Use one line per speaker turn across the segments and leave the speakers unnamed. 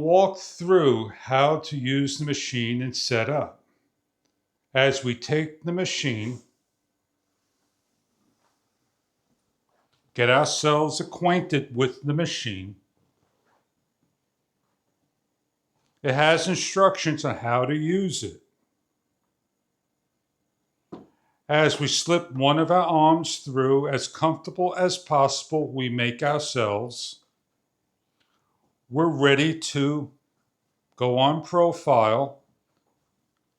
walk through how to use the machine and set up. As we take the machine, get ourselves acquainted with the machine. It has instructions on how to use it. As we slip one of our arms through as comfortable as possible, we make ourselves. We're ready to go on profile,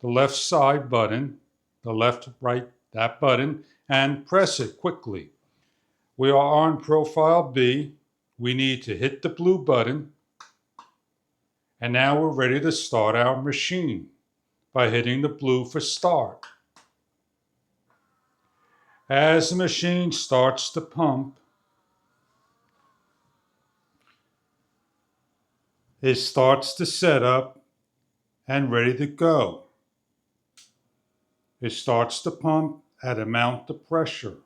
the left side button, the left, right, that button, and press it quickly. We are on profile B. We need to hit the blue button. And now we're ready to start our machine by hitting the blue for start. As the machine starts to pump, it starts to set up and ready to go. It starts to pump at a amount of pressure.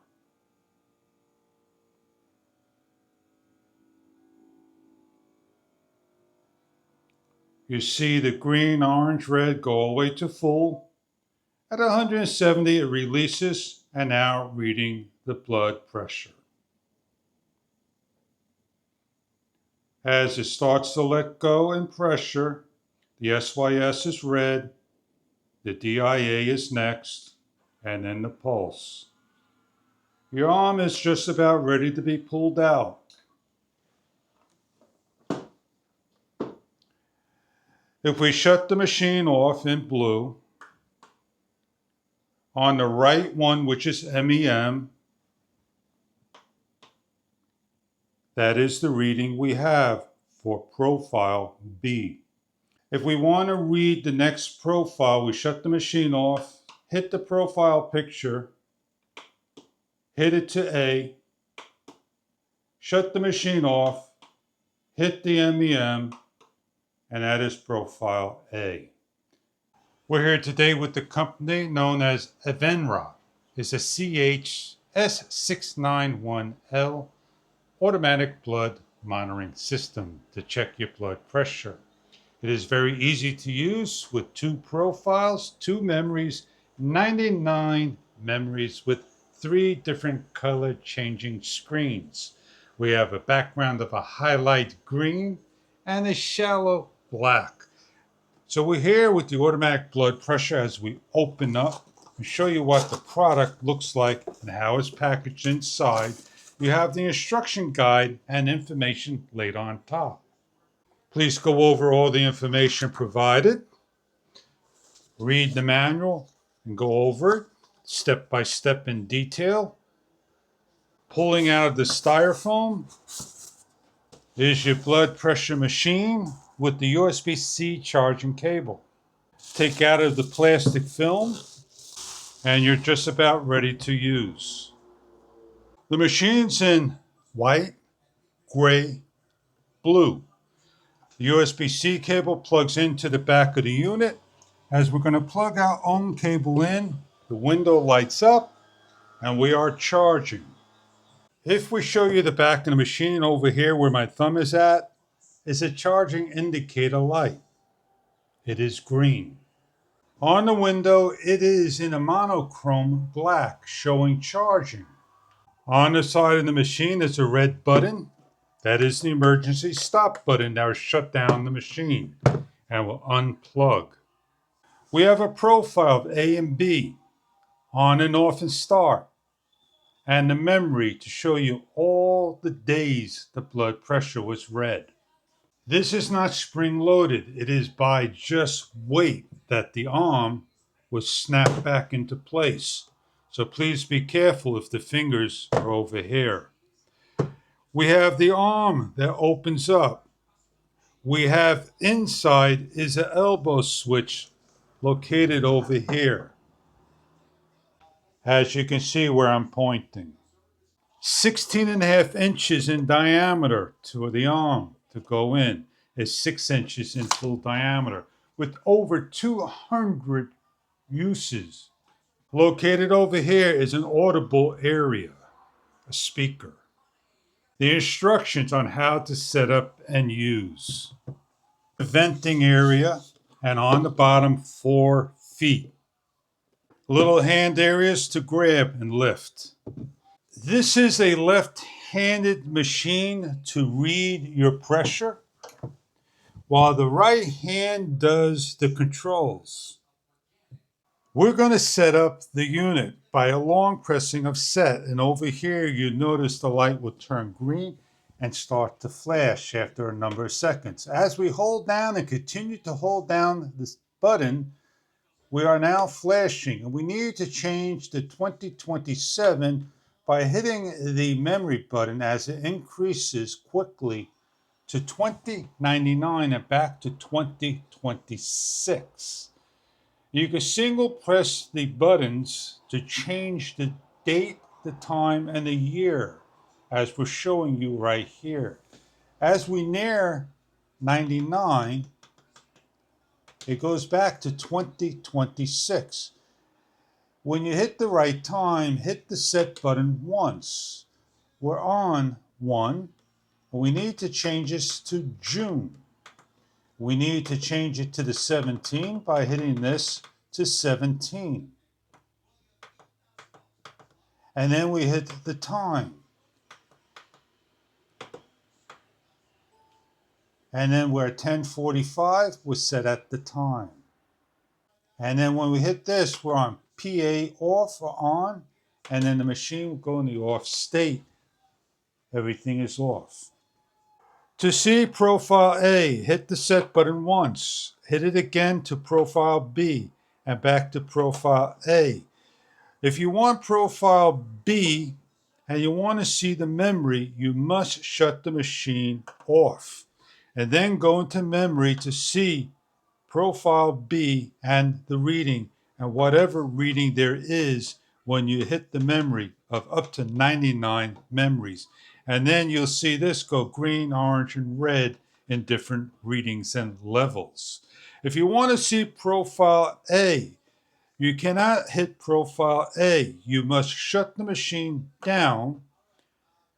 You see the green, orange, red go all the way to full. At 170, it releases and now reading the blood pressure. As it starts to let go in pressure, the SYS is red, the DIA is next, and then the pulse. Your arm is just about ready to be pulled out. If we shut the machine off in blue, on the right one, which is MEM, that is the reading we have for profile B. If we want to read the next profile, we shut the machine off, hit the profile picture, hit it to A, shut the machine off, hit the MEM, and that is profile A. We're here today with the company known as AVENRA. It's a CHS691L automatic blood monitoring system to check your blood pressure. It is very easy to use with 2 profiles, 2 memories, 99 memories with 3 different color changing screens. We have a background of a highlight green and a shallow black. So we're here with the automatic blood pressure as we open up and show you what the product looks like and how it's packaged inside. You have the instruction guide and information laid on top. Please go over all the information provided, read the manual, and go over it step by step in detail. Pulling out of the styrofoam is your blood pressure machine with the USB-C charging cable. Take out of the plastic film, and you're just about ready to use. The machine's in white, gray, blue. The USB-C cable plugs into the back of the unit. As we're going to plug our own cable in, the window lights up and we are charging. If we show you the back of the machine over here where my thumb is at, is a charging indicator light. It is green. On the window, it is in a monochrome black showing charging. On the side of the machine is a red button. That is the emergency stop button that will shut down the machine and will unplug. We have a profile of A and B, on and off and start, and the memory to show you all the days the blood pressure was read. This is not spring loaded. It is by just weight that the arm was snapped back into place. So please be careful if the fingers are over here. We have the arm that opens up. We have inside is an elbow switch located over here. As you can see where I'm pointing. 16.5 inches in diameter to the arm to go in. Is 6 inches in full diameter with over 200 uses. Located over here is an audible area, a speaker. The instructions on how to set up and use. venting area, and on the bottom 4 feet. Little hand areas to grab and lift. This is a left-handed machine to read your pressure, while the right hand does the controls. We're going to set up the unit by a long pressing of set, and over here you notice the light will turn green and start to flash after a number of seconds. As we hold down and continue to hold down this button, we are now flashing, and we need to change to 2027 by hitting the memory button as it increases quickly to 2099 and back to 2026. You can single press the buttons to change the date, the time, and the year, as we're showing you right here. As we near 99, it goes back to 2026. When you hit the right time, hit the set button once. We're on 1. We need to change this to June. We need to change it to the 17 by hitting this to 17. And then we hit the time. And then we're at 10:45, we're set at the time. And then when we hit this, we're on PA off or on, and then the machine will go in the off state. Everything is off. To see profile A, hit the set button once. Hit it again to profile B and back to profile A. If you want profile B and you want to see the memory, you must shut the machine off and then go into memory to see profile B and the reading and whatever reading there is when you hit the memory of up to 99 memories. And then you'll see this go green, orange, and red in different readings and levels. If you want to see profile A, you cannot hit profile A. You must shut the machine down,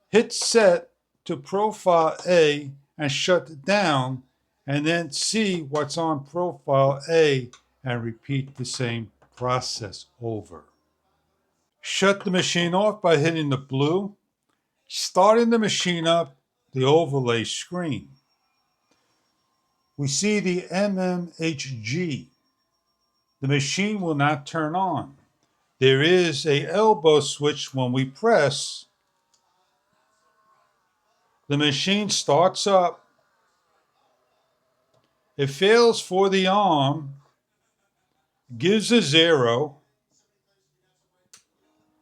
hit set to profile A and shut it down, and then see what's on profile A and repeat the same process over. Shut the machine off by hitting the blue, starting the machine up, the overlay screen. We see the MMHG. The machine will not turn on. There is a elbow switch when we press. The machine starts up. It fails for the arm, gives a 0,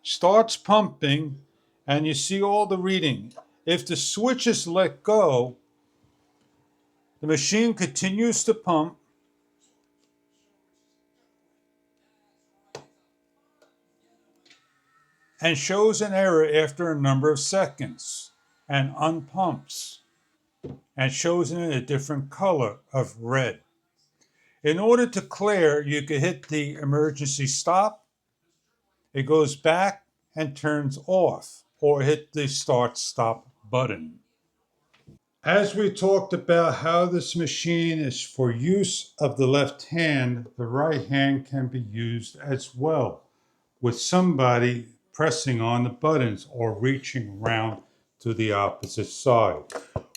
starts pumping, and you see all the reading. If the switch is let go, the machine continues to pump, and shows an error after a number of seconds, and unpumps, and shows it in a different color of red. In order to clear, you can hit the emergency stop. It goes back and turns off, or hit the start stop button. As we talked about how this machine is for use of the left hand, the right hand can be used as well, with somebody pressing on the buttons or reaching around to the opposite side.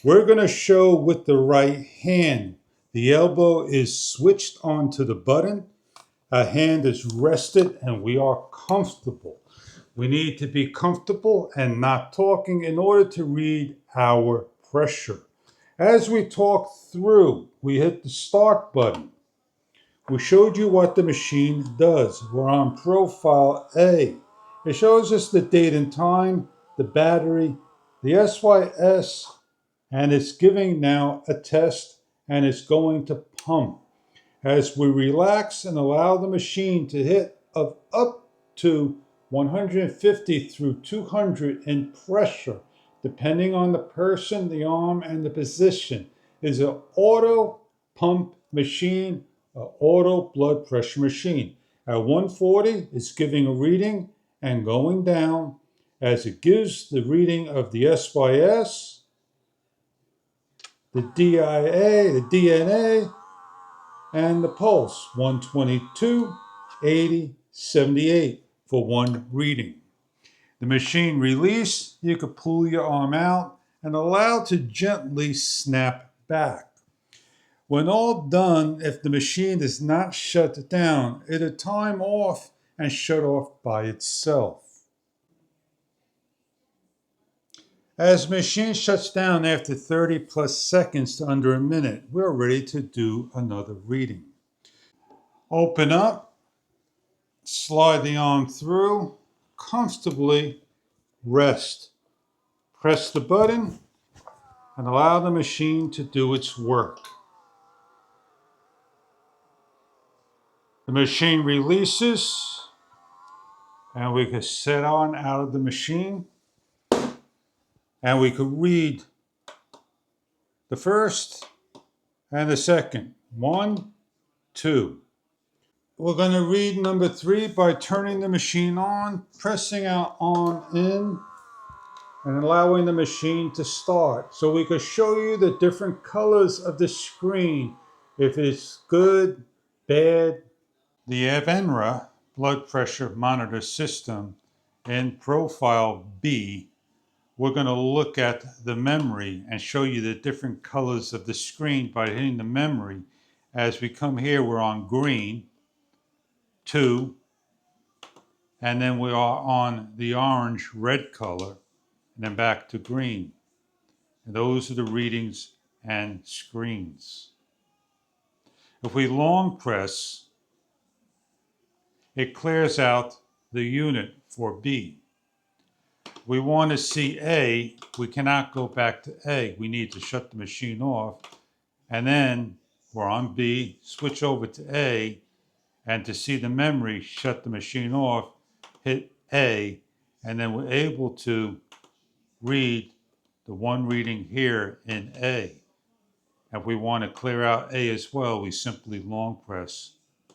We're going to show with the right hand. The elbow is switched onto the button. A hand is rested and we are comfortable. We need to be comfortable and not talking in order to read our pressure. As we talk through, we hit the start button. We showed you what the machine does. We're on profile A. It shows us the date and time, the battery, the SYS, and it's giving now a test and it's going to pump. As we relax and allow the machine to hit of up to 150 through 200 in pressure, depending on the person, the arm, and the position, is an auto pump machine, an auto blood pressure machine. At 140, it's giving a reading and going down as it gives the reading of the SYS, the DIA, the DNA, and the pulse, 122, 80, 78 for one reading. The machine release, you could pull your arm out and allow it to gently snap back. When all done, if the machine is not shut down, it'll time off and shut off by itself. As the machine shuts down after 30 plus seconds to under a minute, we're ready to do another reading. Open up, slide the arm through, comfortably rest. Press the button and allow the machine to do its work. The machine releases and we can set on out of the machine and we could read the first and the second. 1, 2. We're going to read number 3 by turning the machine on, pressing our arm in, and allowing the machine to start. So we could show you the different colors of the screen, if it's good, bad. The AVENRA blood pressure monitor system in profile B, we're going to look at the memory and show you the different colors of the screen by hitting the memory. As we come here, we're on green, 2, and then we are on the orange red color, and then back to green. And those are the readings and screens. If we long press, it clears out the unit for B. We want to see A, we cannot go back to A. We need to shut the machine off. And then we're on B, switch over to A, and to see the memory, shut the machine off, hit A, and then we're able to read the one reading here in A. If we want to clear out A as well, we simply long press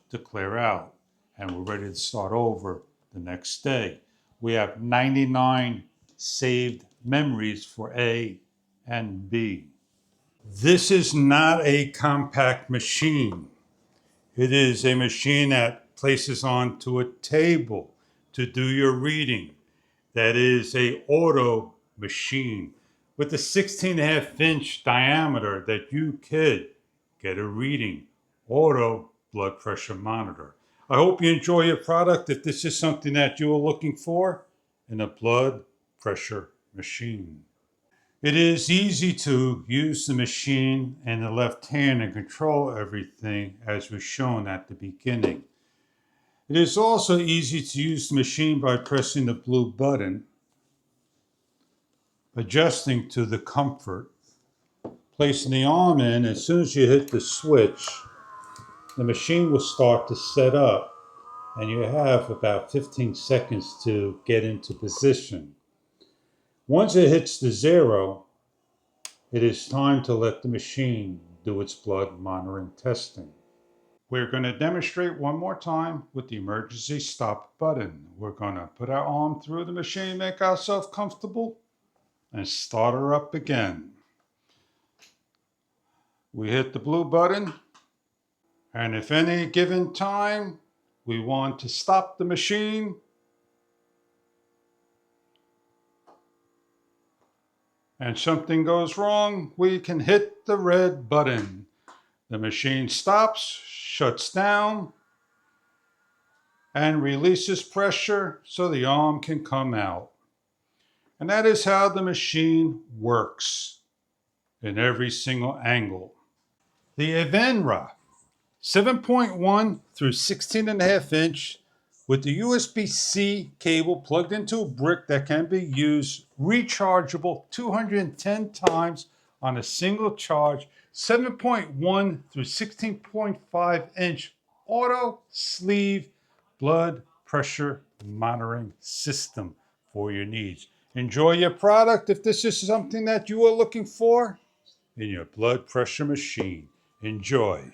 to clear out, and we're ready to start over the next day. We have 99 saved memories for A and B. This is not a compact machine. It is a machine that places onto a table to do your reading. That is a auto machine with a 16.5-inch diameter that you could get a reading. Auto blood pressure monitor. I hope you enjoy your product. If this is something that you are looking for in a blood pressure machine. It is easy to use the machine in the left hand and control everything as was shown at the beginning. It is also easy to use the machine by pressing the blue button, adjusting to the comfort, placing the arm in. As soon as you hit the switch, the machine will start to set up, and you have about 15 seconds to get into position. Once it hits the 0, it is time to let the machine do its blood monitoring testing. We're going to demonstrate one more time with the emergency stop button. We're going to put our arm through the machine, make ourselves comfortable, and start her up again. We hit the blue button, and if any given time we want to stop the machine, and something goes wrong, we can hit the red button. The machine stops, shuts down, and releases pressure so the arm can come out. And that is how the machine works in every single angle. The AVENRA 7.1 through 16.5-inch with the USB-C cable plugged into a brick that can be used rechargeable 210 times on a single charge, 7.1 through 16.5-inch auto sleeve blood pressure monitoring system for your needs. Enjoy your product if this is something that you are looking for in your blood pressure machine. Enjoy.